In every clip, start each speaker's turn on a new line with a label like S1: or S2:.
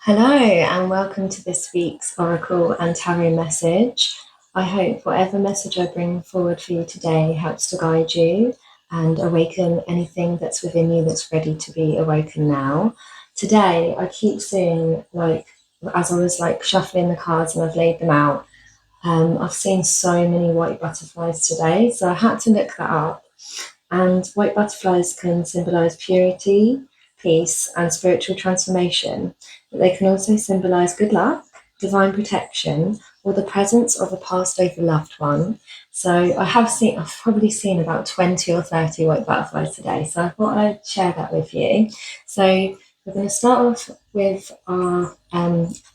S1: Hello, and welcome to this week's Oracle and Tarot message. I hope whatever message I bring forward for you today helps to guide you and awaken anything that's within you that's ready to be awoken now. Today, I keep seeing, as I was shuffling the cards and I've laid them out, I've seen so many white butterflies today, so I had to look that up. And white butterflies can symbolize purity, peace, and spiritual transformation. But they can also symbolize good luck, divine protection, or the presence of a passed over loved one. So I've probably seen about 20 or 30 white butterflies today. So I thought I'd share that with you. So we're going to start off with our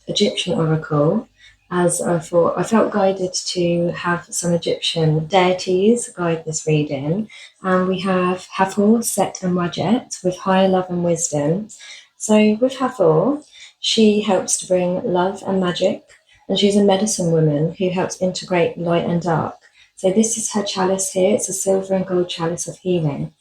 S1: Egyptian oracle, as I felt guided to have some Egyptian deities guide this reading. And we have Hathor, Set, and Wadjet with higher love and wisdom. So with Hathor, she helps to bring love and magic, and she's a medicine woman who helps integrate light and dark. So this is her chalice here. It's a silver and gold chalice of healing.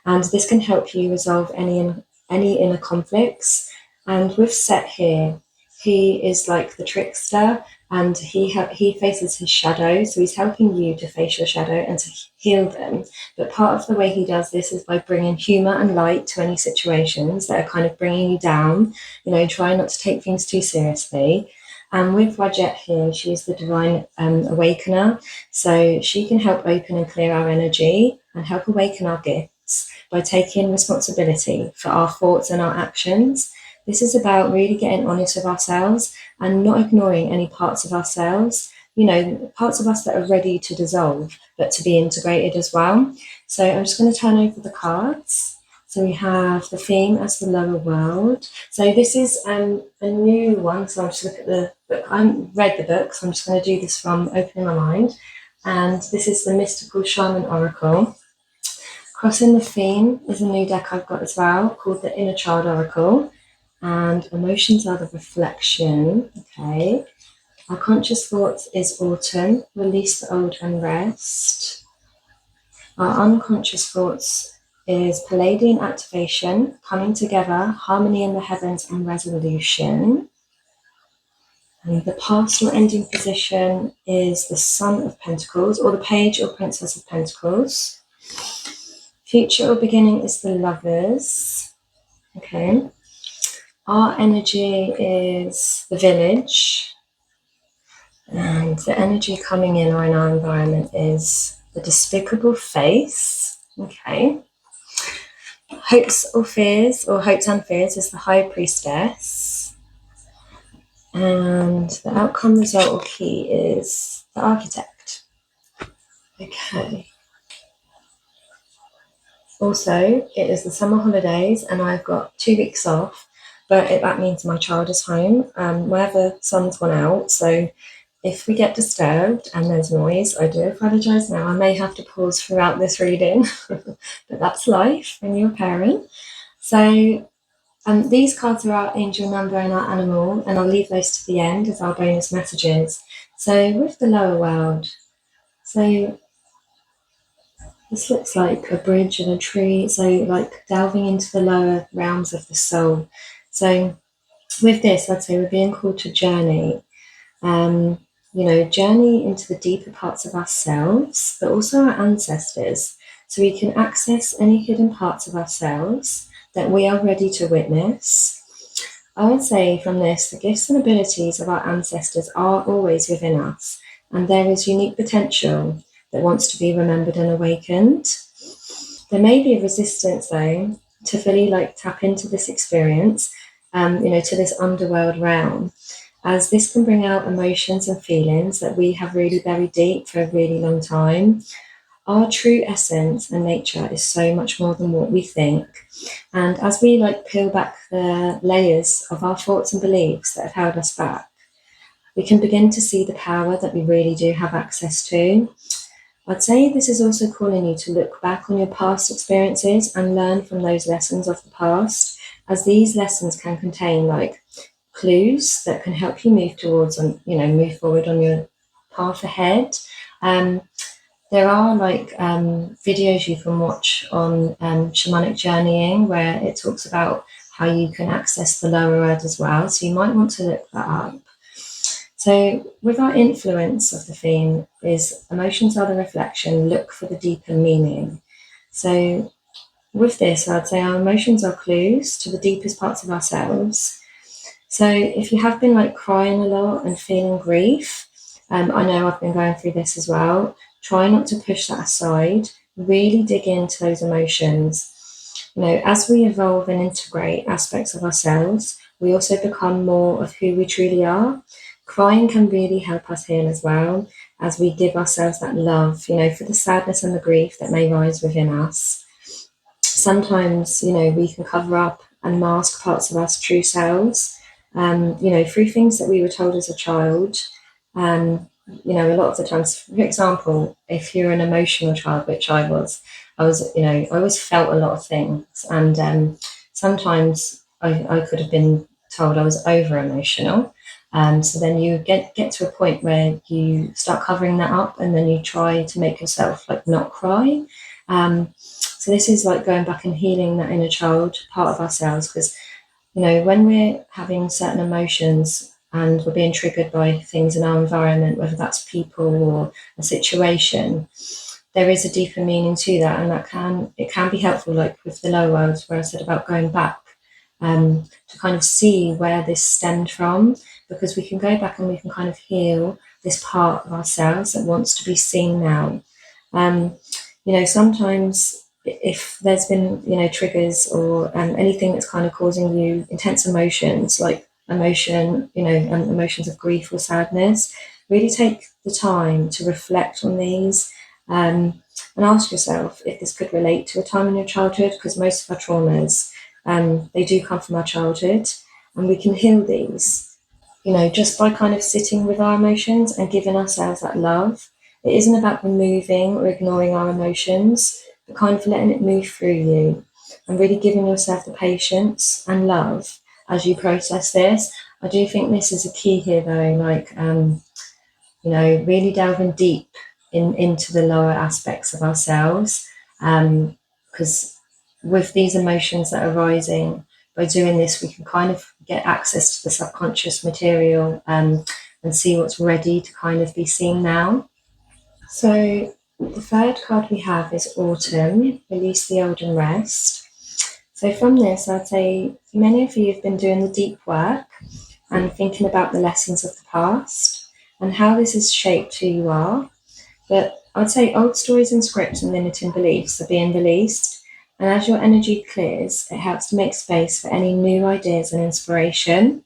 S1: And this can help you resolve any inner conflicts. And with Set here, he is like the trickster, and he faces his shadow, so he's helping you to face your shadow and to heal them. But part of the way he does this is by bringing humor and light to any situations that are kind of bringing you down. Try not to take things too seriously. And with Wadjet here, she's the divine awakener, so she can help open and clear our energy and help awaken our gifts by taking responsibility for our thoughts and our actions. This is about really getting honest with ourselves and not ignoring any parts of ourselves, parts of us that are ready to dissolve, but to be integrated as well. So I'm just going to turn over the cards. So we have the theme as the lower world. So this is a new one. So I'm just looking at the book. I haven't read the book, so I'm just going to do this from opening my mind. And this is the Mystical Shaman Oracle. Crossing the theme is a new deck I've got as well, called the Inner Child Oracle. And emotions are the reflection. Okay. Our conscious thoughts is autumn, release the old and rest. Our unconscious thoughts is Palladian activation, coming together, harmony in the heavens, and resolution. And the past or ending position is the Sun of Pentacles, or the Page or Princess of Pentacles. Future or beginning is the Lovers. Okay. Our energy is the Village, and the energy coming in or in our environment is the Despicable Face. Okay. Hopes and fears is the High Priestess, and the outcome, result, or key is the Architect. Okay. Also, it is the summer holidays, and I've got 2 weeks off. But that means my child is home whenever sun's gone out. So if we get disturbed and there's noise, I do apologise now. I may have to pause throughout this reading, but that's life when you're a parent. So these cards are our angel number and our animal, and I'll leave those to the end as our bonus messages. So with the lower world, so this looks like a bridge and a tree, so like delving into the lower realms of the soul. So with this, I'd say we're being called to journey, journey into the deeper parts of ourselves, but also our ancestors, so we can access any hidden parts of ourselves that we are ready to witness. I would say from this, the gifts and abilities of our ancestors are always within us, and there is unique potential that wants to be remembered and awakened. There may be a resistance, though, to fully tap into this experience, to this underworld realm, as this can bring out emotions and feelings that we have really buried deep for a really long time. Our true essence and nature is so much more than what we think. And as we peel back the layers of our thoughts and beliefs that have held us back, we can begin to see the power that we really do have access to. I'd say this is also calling you to look back on your past experiences and learn from those lessons of the past, as these lessons can contain clues that can help you move towards and move forward on your path ahead. There are videos you can watch on shamanic journeying, where it talks about how you can access the lower world as well. So you might want to look that up. So with our influence of the theme is emotions are the reflection, look for the deeper meaning. So with this, I'd say our emotions are clues to the deepest parts of ourselves. So if you have been like crying a lot and feeling grief, I know I've been going through this as well, try not to push that aside, really dig into those emotions. As we evolve and integrate aspects of ourselves, we also become more of who we truly are. Crying can really help us heal as well, as we give ourselves that love, for the sadness and the grief that may rise within us. Sometimes, we can cover up and mask parts of us true selves, through things that we were told as a child. A lot of the times, for example, if you're an emotional child, which I was, I always felt a lot of things. And sometimes I could have been told I was over emotional. So then you get to a point where you start covering that up, and then you try to make yourself like not cry. So this is like going back and healing that inner child part of ourselves, because when we're having certain emotions and we're being triggered by things in our environment, whether that's people or a situation, there is a deeper meaning to that, and it can be helpful, like with the lower world, where I said about going back to kind of see where this stemmed from, because we can go back and we can kind of heal this part of ourselves that wants to be seen now. Sometimes if there's been, triggers or anything that's kind of causing you intense emotions, like emotions of grief or sadness, really take the time to reflect on these, and ask yourself if this could relate to a time in your childhood, because most of our traumas, they do come from our childhood, and we can heal these, just by kind of sitting with our emotions and giving ourselves that love. It isn't about removing or ignoring our emotions, but kind of letting it move through you and really giving yourself the patience and love as you process this. I do think this is a key here, though, like, really delving deep into the lower aspects of ourselves, because with these emotions that are rising, by doing this, we can kind of get access to the subconscious material, and see what's ready to kind of be seen now. So the third card we have is Autumn, release the old and rest. So from this, I'd say many of you have been doing the deep work and thinking about the lessons of the past and how this has shaped who you are. But I'd say old stories and scripts and limiting beliefs are being released. And as your energy clears, it helps to make space for any new ideas and inspiration.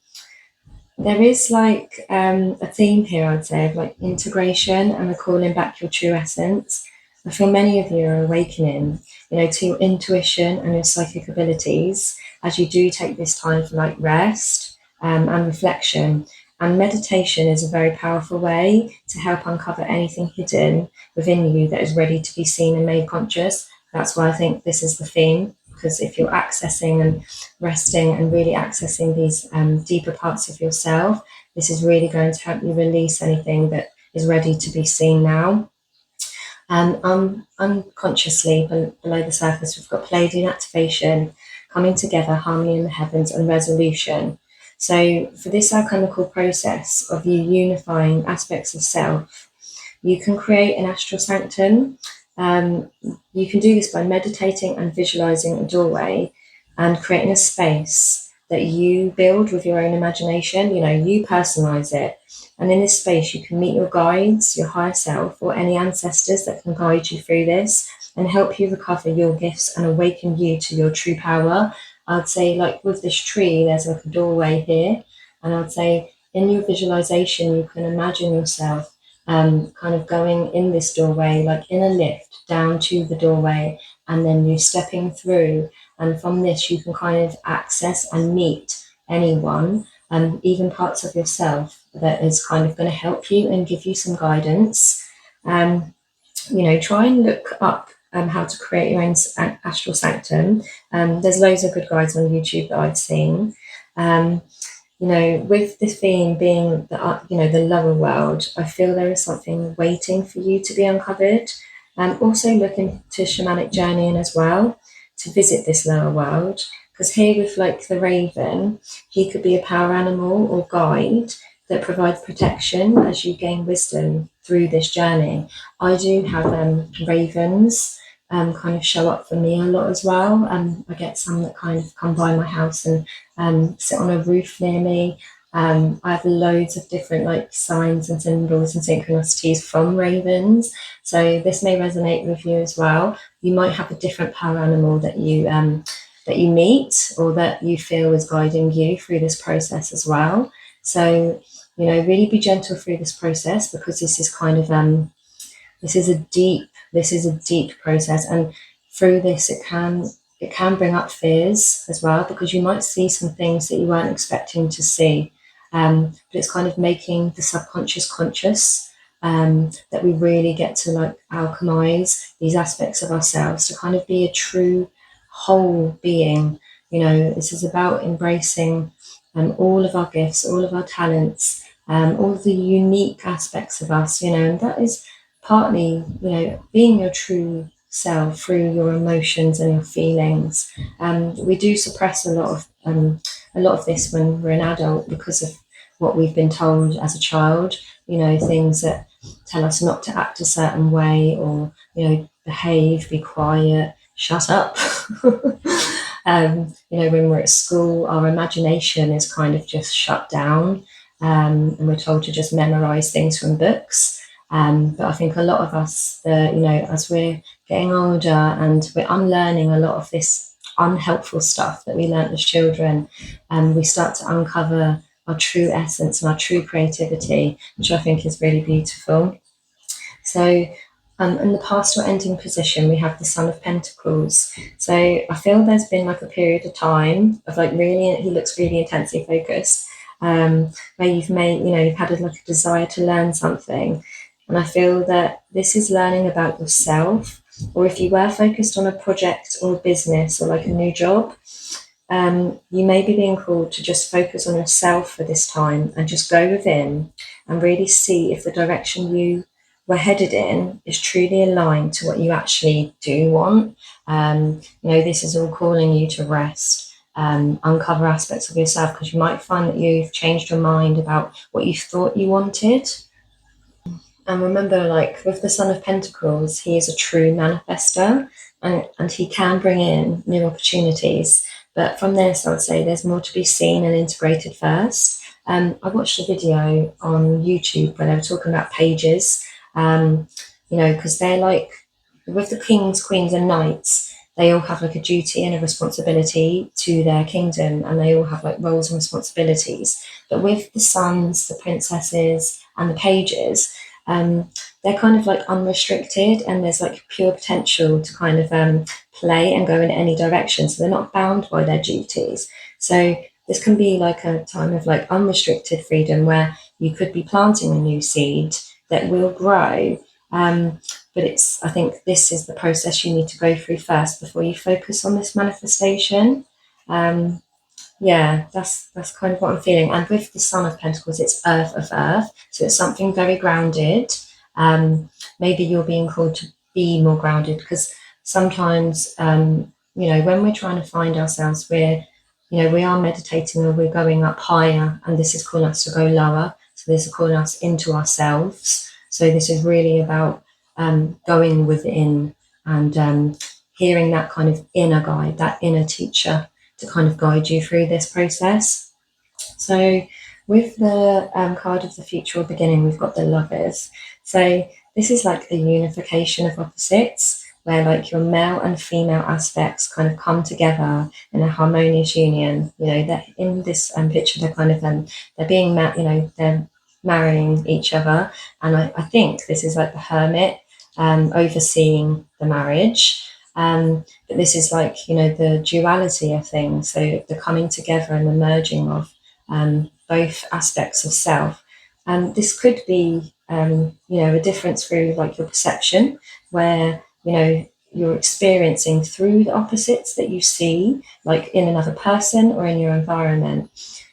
S1: There is like a theme here, I'd say, of like integration and recalling back your true essence. I feel many of you are awakening, to your intuition and your psychic abilities as you do take this time for like rest, and reflection. And meditation is a very powerful way to help uncover anything hidden within you that is ready to be seen and made conscious. That's why I think this is the theme, because if you're accessing and resting and really accessing these deeper parts of yourself, this is really going to help you release anything that is ready to be seen now. Unconsciously below the surface, we've got Pleiadian activation, coming together, harmony in the heavens, and resolution. So for this alchemical process of you unifying aspects of self, you can create an astral sanctum. You can do this by meditating and visualizing a doorway and creating a space that you build with your own imagination. You personalize it. And in this space, you can meet your guides, your higher self, or any ancestors that can guide you through this and help you recover your gifts and awaken you to your true power. I'd say, like with this tree, there's like a doorway here. And I'd say in your visualization, you can imagine yourself kind of going in this doorway, like in a lift down to the doorway, and then you stepping through. And from this, you can kind of access and meet anyone, and even parts of yourself that is kind of going to help you and give you some guidance. Try and look up how to create your own astral sanctum. There's loads of good guides on YouTube that I've seen. With the theme being the lower world, I feel there is something waiting for you to be uncovered. Also look into shamanic journeying as well to visit this lower world, Because here with like the raven, he could be a power animal or guide that provides protection as you gain wisdom through this journey. I do have ravens kind of show up for me a lot as well. I get some that kind of come by my house and sit on a roof near me. I have loads of different like signs and symbols and synchronicities from ravens. So this may resonate with you as well. You might have a different power animal that you meet or that you feel is guiding you through this process as well. So, really be gentle through this process, because this is kind of this is a deep process, and through this it can bring up fears as well, because you might see some things that you weren't expecting to see. But it's kind of making the subconscious conscious, that we really get to like alchemize these aspects of ourselves to kind of be a true whole being. This is about embracing all of our gifts, all of our talents, all of the unique aspects of us, and that is partly, being your true self through your emotions and your feelings. We do suppress a lot of this when we're an adult because of what we've been told as a child. Things that tell us not to act a certain way, or behave, be quiet, shut up. When we're at school, our imagination is kind of just shut down, and we're told to just memorize things from books. But I think a lot of us, as we're getting older and we're unlearning a lot of this unhelpful stuff that we learnt as children, we start to uncover our true essence and our true creativity, which I think is really beautiful. So in the past or ending position, we have the Son of Pentacles. So I feel there's been like a period of time of like he looks really intensely focused, where you've had like a desire to learn something. And I feel that this is learning about yourself, or if you were focused on a project or a business or like a new job, you may be being called to just focus on yourself for this time and just go within and really see if the direction you were headed in is truly aligned to what you actually do want. This is all calling you to rest, uncover aspects of yourself, because you might find that you've changed your mind about what you thought you wanted. And remember, like with the Son of Pentacles, he is a true manifester, and he can bring in new opportunities. But from this, I would say there's more to be seen and integrated first. I watched a video on YouTube where they were talking about pages, because they're like, with the kings, queens, and knights, they all have like a duty and a responsibility to their kingdom, and they all have like roles and responsibilities. But with the sons, the princesses, and the pages, they're kind of like unrestricted, and there's like pure potential to kind of play and go in any direction. So they're not bound by their duties. So this can be like a time of like unrestricted freedom, where you could be planting a new seed that will grow. But I think this is the process you need to go through first before you focus on this manifestation. That's kind of what I'm feeling. And with the Son of Pentacles, it's Earth of Earth, so it's something very grounded. Maybe you're being called to be more grounded, because sometimes, when we're trying to find ourselves, we are meditating or we're going up higher, and this is calling us to go lower. So this is calling us into ourselves. So this is really about going within and hearing that kind of inner guide, that inner teacher, to kind of guide you through this process. So with the card of the future or beginning, we've got the Lovers. So this is like the unification of opposites, where like your male and female aspects kind of come together in a harmonious union. That in this picture, they're kind of they're being they're marrying each other, and I think this is like the Hermit overseeing the marriage. But this is like, the duality of things. So the coming together and the merging of both aspects of self. And this could be, a difference through like your perception, where, you're experiencing through the opposites that you see, like in another person or in your environment,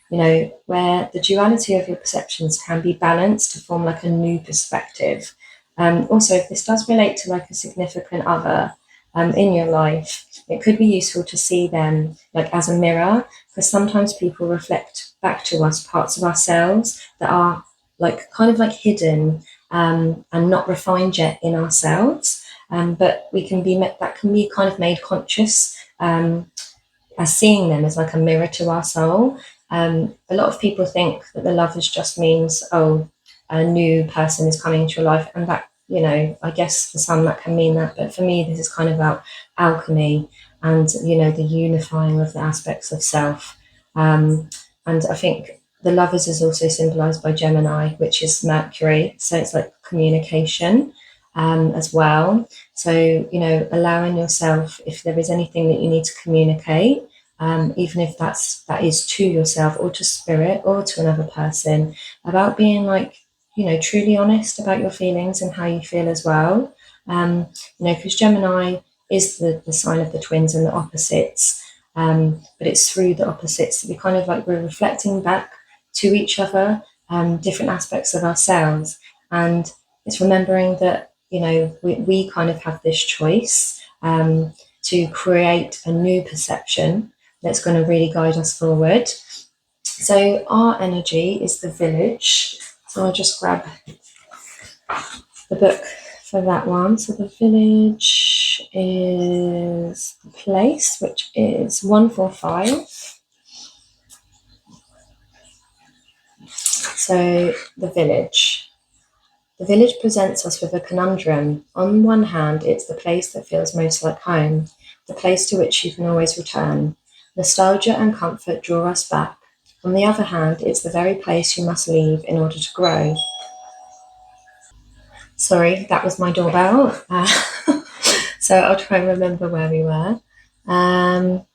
S1: where the duality of your perceptions can be balanced to form like a new perspective. Also, if this does relate to like a significant other, in your life, it could be useful to see them like as a mirror, because sometimes people reflect back to us parts of ourselves that are like kind of like hidden and not refined yet in ourselves. But we can be that can be kind of made conscious as seeing them as like a mirror to our soul. A lot of people think that the lovers just means, oh, a new person is coming into your life, and that, you know, I guess for some that can mean that, but for me, this is kind of about alchemy and, you know, the unifying of the aspects of self. And I think the lovers is also symbolized by Gemini, which is Mercury, so it's like communication as well. So, you know, allowing yourself, if there is anything that you need to communicate, even if that is to yourself or to spirit or to another person, about being like, you know, truly honest about your feelings and how you feel as well. You know, because Gemini is the sign of the twins and the opposites, but it's through the opposites that we kind of like we're reflecting back to each other different aspects of ourselves, and it's remembering that, you know, we kind of have this choice to create a new perception that's going to really guide us forward. So our energy is the village. So I'll just grab the book for that one. So the village is the place, which is 145. So the village. The village presents us with a conundrum. On one hand, it's the place that feels most like home, the place to which you can always return. Nostalgia and comfort draw us back. On the other hand, it's the very place you must leave in order to grow. Sorry, that was my doorbell. So I'll try and remember where we were. In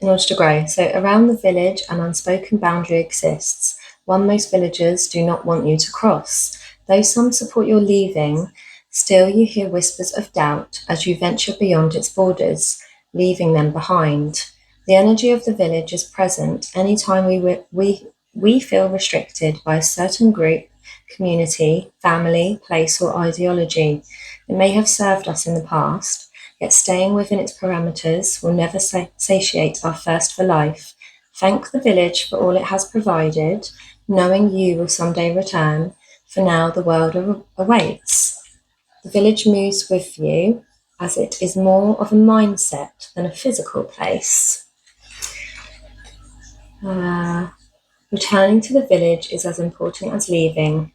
S1: order to grow. So around the village, an unspoken boundary exists, one most villagers do not want you to cross. Though some support your leaving, still you hear whispers of doubt as you venture beyond its borders, leaving them behind. The energy of the village is present anytime we feel restricted by a certain group, community, family, place, or ideology. It may have served us in the past, yet staying within its parameters will never satiate our thirst for life. Thank the village for all it has provided, knowing you will someday return. For now, the world awaits. The village moves with you, as it is more of a mindset than a physical place. Returning to the village is as important as leaving.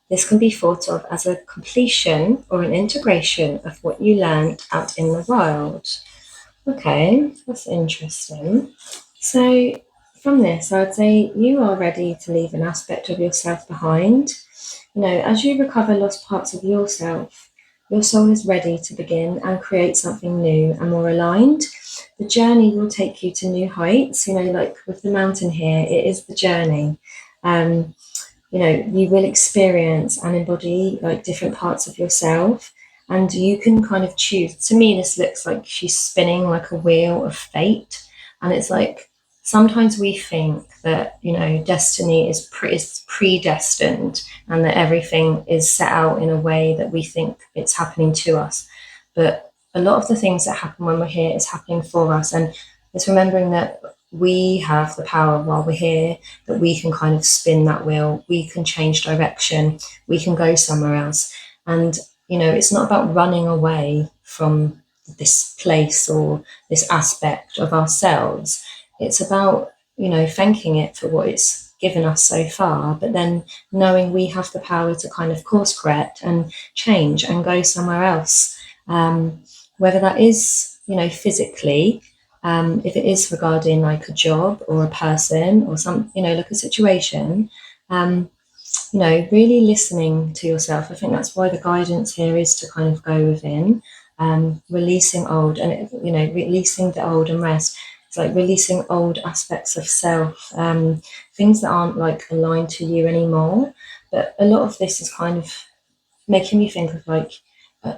S1: This can be thought of as a completion or an integration of what you learned out in the wild. Okay, that's interesting. So, from this, I would say you are ready to leave an aspect of yourself behind. You know, as you recover lost parts of yourself, your soul is ready to begin and create something new and more aligned. The journey will take you to new heights. You know, like with the mountain here, it is the journey. You know, you will experience and embody like different parts of yourself, and you can kind of choose. To me, this looks like she's spinning like a wheel of fate, and it's like sometimes we think that, you know, destiny is predestined and that everything is set out in a way that we think it's happening to us, but a lot of the things that happen when we're here is happening for us, and it's remembering that we have the power while we're here, that we can kind of spin that wheel, we can change direction, we can go somewhere else. And, you know, it's not about running away from this place or this aspect of ourselves. It's about, you know, thanking it for what it's given us so far, but then knowing we have the power to kind of course correct and change and go somewhere else. Whether that is, you know, physically, if it is regarding like a job or a person or some, you know, like a situation, you know, really listening to yourself. I think that's why the guidance here is to kind of go within, releasing old and, you know, releasing the old and rest. It's like releasing old aspects of self, things that aren't like aligned to you anymore. But a lot of this is kind of making me think of like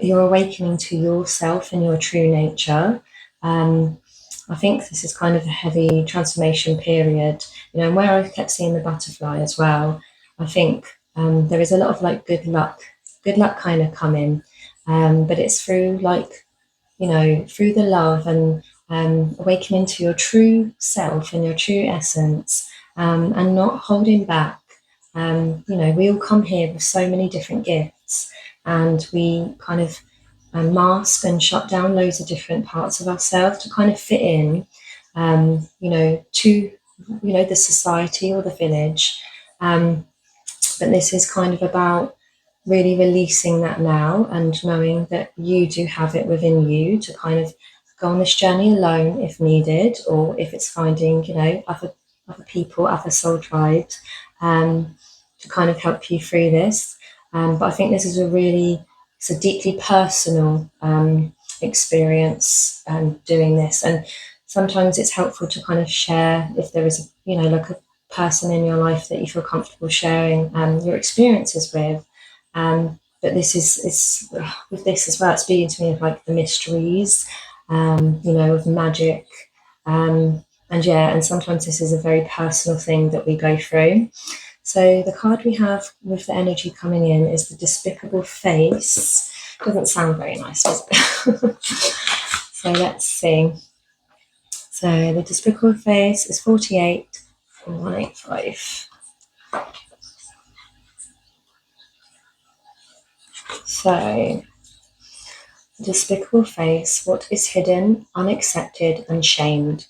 S1: you're awakening to yourself and your true nature. I think this is kind of a heavy transformation period, you know, and where I kept seeing the butterfly as well. I think there is a lot of like good luck kind of coming, but it's through like through the love and awakening to your true self and your true essence, and not holding back. We all come here with so many different gifts, and we kind of mask and shut down loads of different parts of ourselves to kind of fit in, to the society or the village. But this is kind of about really releasing that now and knowing that you do have it within you to kind of go on this journey alone if needed, or if it's finding, other people, other soul tribes, to kind of help you through this. But I think this is it's a deeply personal experience doing this. And sometimes it's helpful to kind of share if there is, like a person in your life that you feel comfortable sharing your experiences with. But this is with this as well, it's speaking to me of like the mysteries, of magic. And sometimes this is a very personal thing that we go through. So the card we have with the energy coming in is the Despicable Face. Doesn't sound very nice, does it? So let's see. So the Despicable Face is 48 and 185. So, the Despicable Face, what is hidden, unaccepted, and shamed.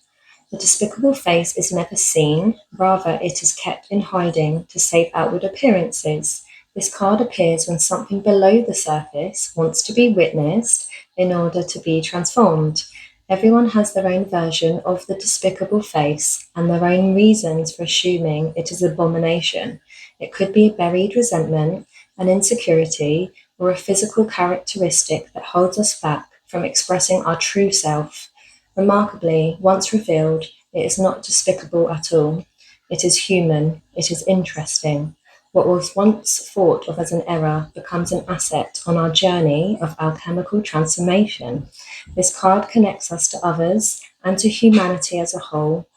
S1: The despicable face is never seen, rather it is kept in hiding to save outward appearances. This card appears when something below the surface wants to be witnessed in order to be transformed. Everyone has their own version of the despicable face and their own reasons for assuming it is abomination. It could be a buried resentment, an insecurity, or a physical characteristic that holds us back from expressing our true self. Remarkably, once revealed, it is not despicable at all. It is human. It is interesting. What was once thought of as an error becomes an asset on our journey of alchemical transformation. This card connects us to others and to humanity as a whole.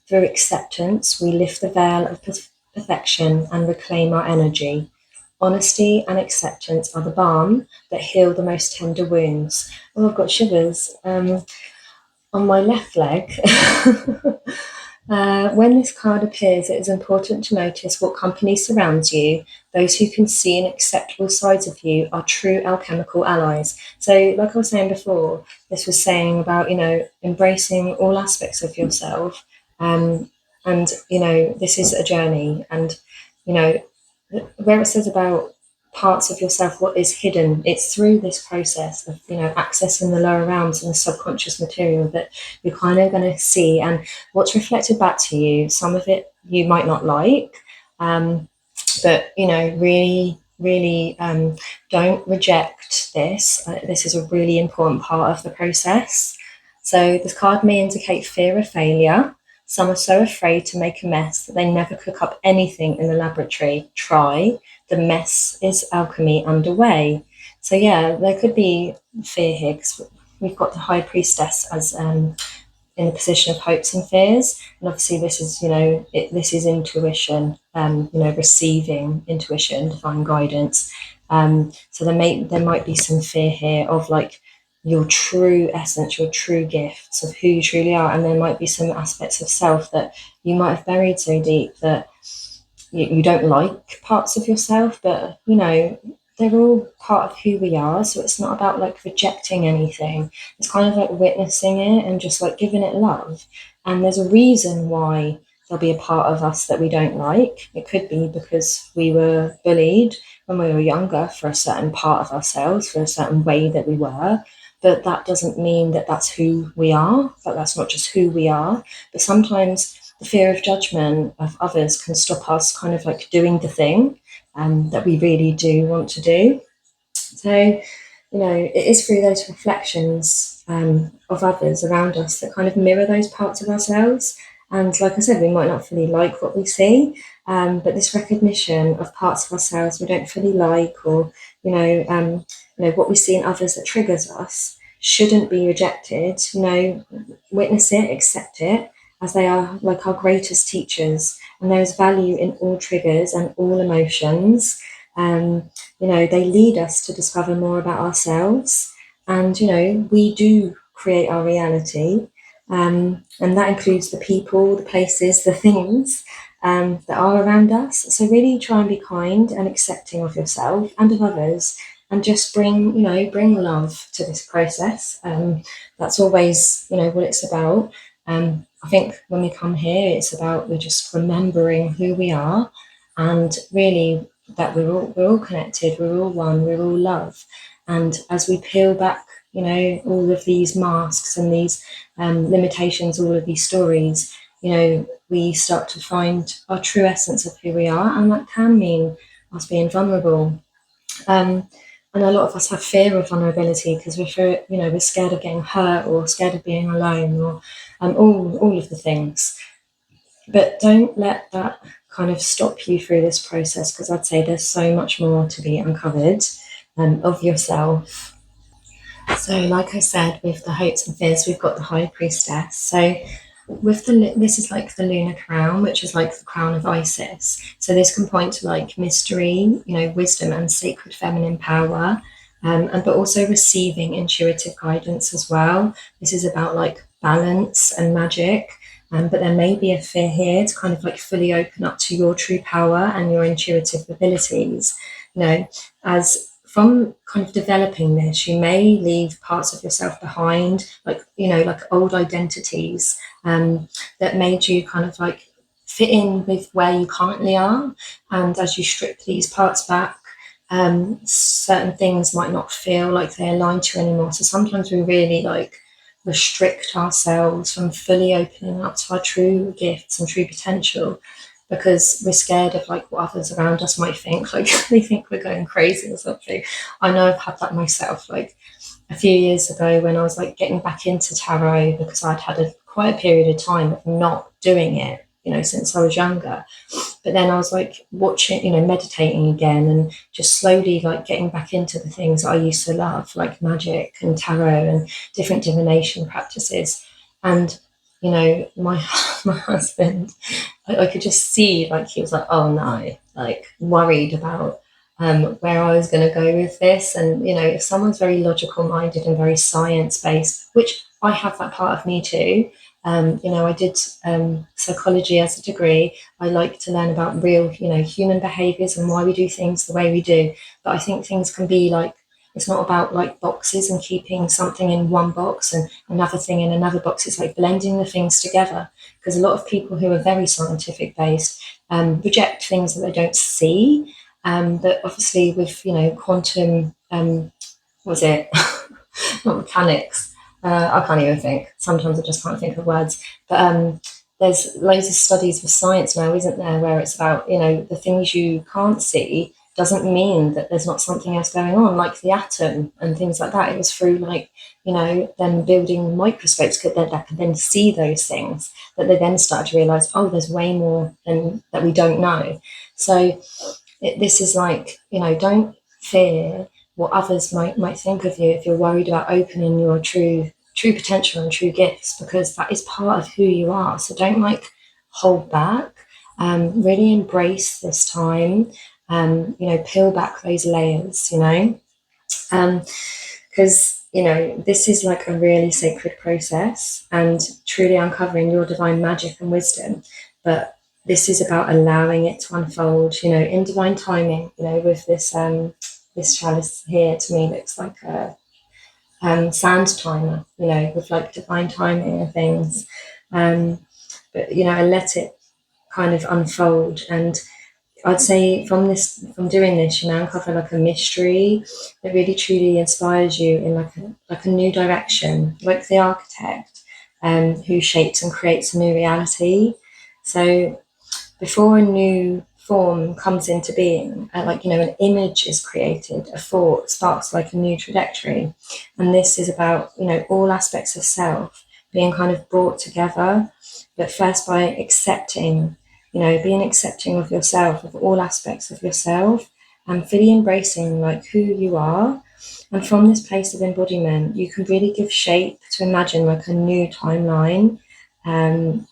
S1: Through acceptance, we lift the veil of perfection and reclaim our energy. Honesty and acceptance are the balm that heal the most tender wounds. Oh, I've got shivers. On my left leg, when this card appears, it is important to notice what company surrounds you. Those who can see and accept all sides of you are true alchemical allies. So, like I was saying before, this was saying about, embracing all aspects of yourself. And, this is a journey. And, where it says about parts of yourself, what is hidden, it's through this process of accessing the lower realms and the subconscious material that you're kind of going to see, and what's reflected back to you, some of it you might not like, but really don't reject this. This is a really important part of the process. So this card may indicate fear of failure. Some are so afraid to make a mess that they never cook up anything in the laboratory. Try. The mess is alchemy underway. So yeah, there could be fear here because we've got the High Priestess as in the position of hopes and fears, and obviously this is this is intuition, receiving intuition, divine guidance. So there might be some fear here of like your true essence, your true gifts of who you truly are, and there might be some aspects of self that you might have buried so deep that you don't like parts of yourself, but they're all part of who we are. So it's not about like rejecting anything. It's kind of like witnessing it and just like giving it love. And there's a reason why there'll be a part of us that we don't like. It could be because we were bullied when we were younger for a certain part of ourselves, for a certain way that we were. But that doesn't mean that that's who we are, that that's not just who we are. But sometimes the fear of judgment of others can stop us kind of like doing the thing that we really do want to do. So, it is through those reflections of others around us that kind of mirror those parts of ourselves. And like I said, we might not fully like what we see, but this recognition of parts of ourselves we don't fully like, or what we see in others that triggers us, shouldn't be rejected. Witness it, accept it, as they are like our greatest teachers, and there is value in all triggers and all emotions. They lead us to discover more about ourselves. And, we do create our reality. And that includes the people, the places, the things that are around us. So really try and be kind and accepting of yourself and of others, and just bring love to this process. That's always, what it's about. I think when we come here, it's about we're just remembering who we are, and really that we're all connected, we're all one, we're all love. And as we peel back, all of these masks and these limitations, all of these stories, we start to find our true essence of who we are, and that can mean us being vulnerable. Um, and a lot of us have fear of vulnerability because we're scared of getting hurt or scared of being alone, or all of the things. But don't let that kind of stop you through this process, because I'd say there's so much more to be uncovered of yourself. So, like I said, with the hopes and fears, we've got the High Priestess. So, this is like the lunar crown, which is like the crown of Isis. So this can point to like mystery, wisdom and sacred feminine power, and but also receiving intuitive guidance as well. This is about like balance and magic. But there may be a fear here to kind of like fully open up to your true power and your intuitive abilities. As from kind of developing this, you may leave parts of yourself behind, like old identities that made you kind of like fit in with where you currently are. And as you strip these parts back, certain things might not feel like they align to you anymore. So sometimes we really like restrict ourselves from fully opening up to our true gifts and true potential, because we're scared of like what others around us might think, like they think we're going crazy or something. I know I've had that myself, like a few years ago when I was like getting back into tarot, because I'd had quite a period of time of not doing it, since I was younger. But then I was like watching, meditating again, and just slowly like getting back into the things I used to love, like magic and tarot and different divination practices. And my my husband, I could just see like he was like, oh no, like worried about where I was going to go with this. And if someone's very logical minded and very science based, which I have that part of me too. I did psychology as a degree. I like to learn about real, human behaviors and why we do things the way we do. But I think things can be like, it's not about like boxes and keeping something in one box and another thing in another box. It's like blending the things together, because a lot of people who are very scientific based reject things that they don't see. But obviously with, quantum, was it? Not mechanics. I can't even think. Sometimes I just can't think of words. But there's loads of studies with science now, isn't there, where it's about, the things you can't see doesn't mean that there's not something else going on, like the atom and things like that. It was through like, them building microscopes that could then see those things, that they then started to realize, oh, there's way more than that we don't know. So this is like, don't fear what others might think of you if you're worried about opening your true potential and true gifts, because that is part of who you are. So don't like hold back. Really embrace this time. Peel back those layers. Because this is like a really sacred process and truly uncovering your divine magic and wisdom. But this is about allowing it to unfold, in divine timing. With this chalice here, to me looks like a sand timer, with like divine timing and things. But I let it kind of unfold. And I'd say from doing this, you now uncover like a mystery that really truly inspires you in like a new direction, like the architect who shapes and creates a new reality. So before a new form comes into being, an image is created, a thought sparks like a new trajectory. And this is about, all aspects of self being kind of brought together, but first by accepting, being accepting of yourself, of all aspects of yourself, and fully embracing like who you are. And from this place of embodiment, you can really give shape to imagine like a new timeline. Um,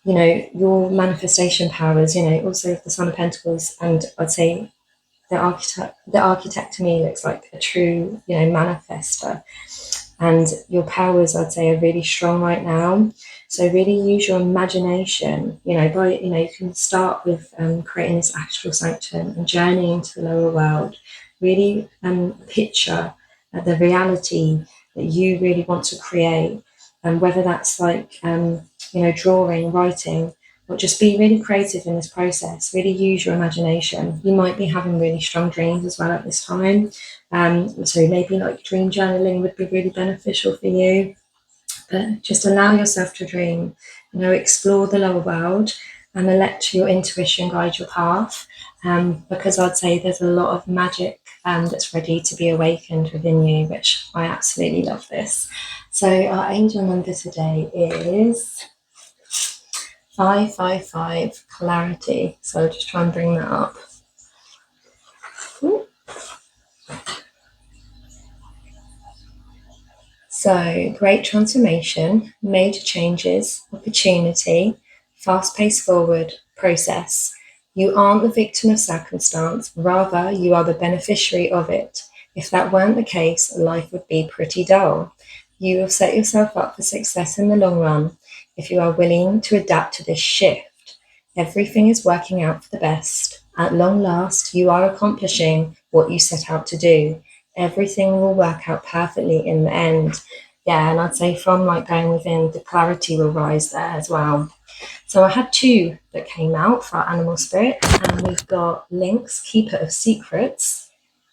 S1: your manifestation powers, also the Son of Pentacles, and I'd say the architect to me looks like a true, manifester. And your powers, I'd say, are really strong right now. So really use your imagination. You can start with creating this astral sanctum and journeying to the lower world. Really picture the reality that you really want to create, and whether that's like drawing, writing, or just be really creative in this process. Really use your imagination. You might be having really strong dreams as well at this time. So maybe like dream journaling would be really beneficial for you. But just allow yourself to dream, explore the lower world and let your intuition guide your path. Because I'd say there's a lot of magic that's ready to be awakened within you, which I absolutely love this. So our angel number today is 555, clarity. So I'll just try and bring that up. Ooh. So, great transformation, major changes, opportunity, fast-paced forward process. You aren't the victim of circumstance, rather you are the beneficiary of it. If that weren't the case, life would be pretty dull. You will set yourself up for success in the long run if you are willing to adapt to this shift. Everything is working out for the best. At long last, you are accomplishing what you set out to do. Everything will work out perfectly in the end. Yeah, and I'd say from like going within, the clarity will rise there as well. So I had two that came out for our animal spirit, and we've got Lynx, keeper of secrets.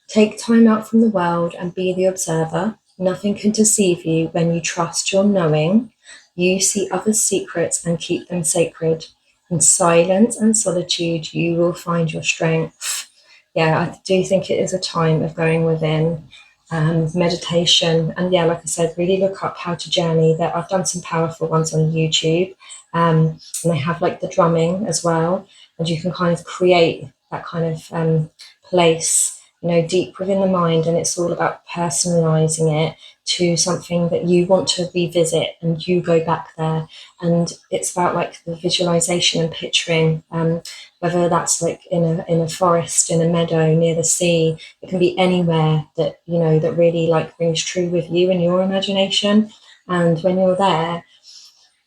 S1: Take time out from the world and be the observer. Nothing can deceive you when you trust your knowing. You see others' secrets and keep them sacred. In silence and solitude, you will find your strength. Yeah, I do think it is a time of going within, meditation. And yeah, like I said, really look up how to journey. That I've done some powerful ones on YouTube, and they have like the drumming as well. And you can kind of create that kind of place, deep within the mind. And it's all about personalizing it to something that you want to revisit, and you go back there. And it's about like the visualization and picturing, whether that's like in a forest, in a meadow, near the sea. It can be anywhere that that really like rings true with you and your imagination. And when you're there,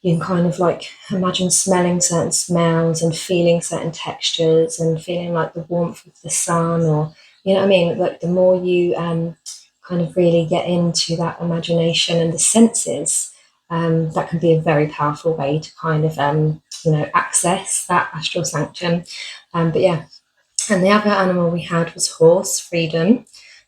S1: you can kind of like imagine smelling certain smells and feeling certain textures and feeling like the warmth of the sun, or you know what I mean. Like the more you kind of really get into that imagination and the senses, that can be a very powerful way to kind of access that astral sanctum. But yeah, and the other animal we had was horse, freedom.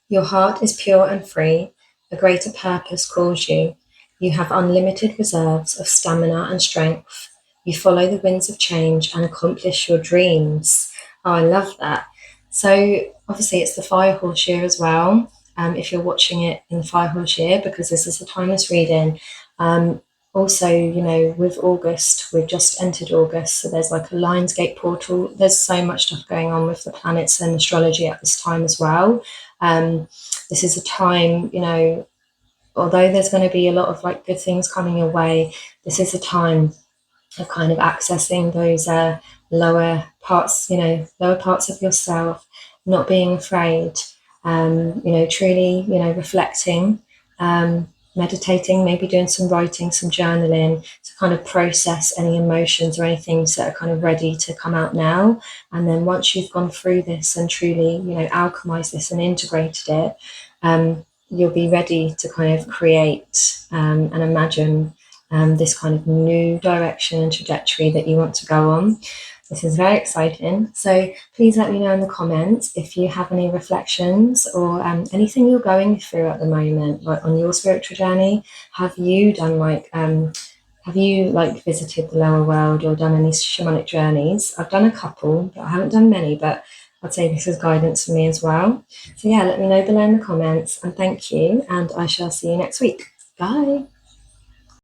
S1: Your heart is pure and free. A greater purpose calls you. You have unlimited reserves of stamina and strength. You follow the winds of change and accomplish your dreams. Oh, I love that. So obviously it's the fire horse year as well. If you're watching it in the fire horse year, because this is a timeless reading. Also, with August, we've just entered August, so there's like a Lionsgate portal. There's so much stuff going on with the planets and astrology at this time as well. This is a time, although there's going to be a lot of like good things coming your way, this is a time of kind of accessing those lower parts, lower parts of yourself, not being afraid, truly, reflecting, meditating, maybe doing some writing, some journaling to kind of process any emotions or any things that are kind of ready to come out now. And then once you've gone through this and truly, alchemized this and integrated it, you'll be ready to kind of create and imagine this kind of new direction and trajectory that you want to go on. This is very exciting. So please let me know in the comments if you have any reflections or anything you're going through at the moment, like on your spiritual journey. Have you done have you visited the lower world or done any shamanic journeys? I've done a couple, but I haven't done many, but I'd say this is guidance for me as well. So yeah, let me know below in the comments, and thank you, and I shall see you next week. Bye.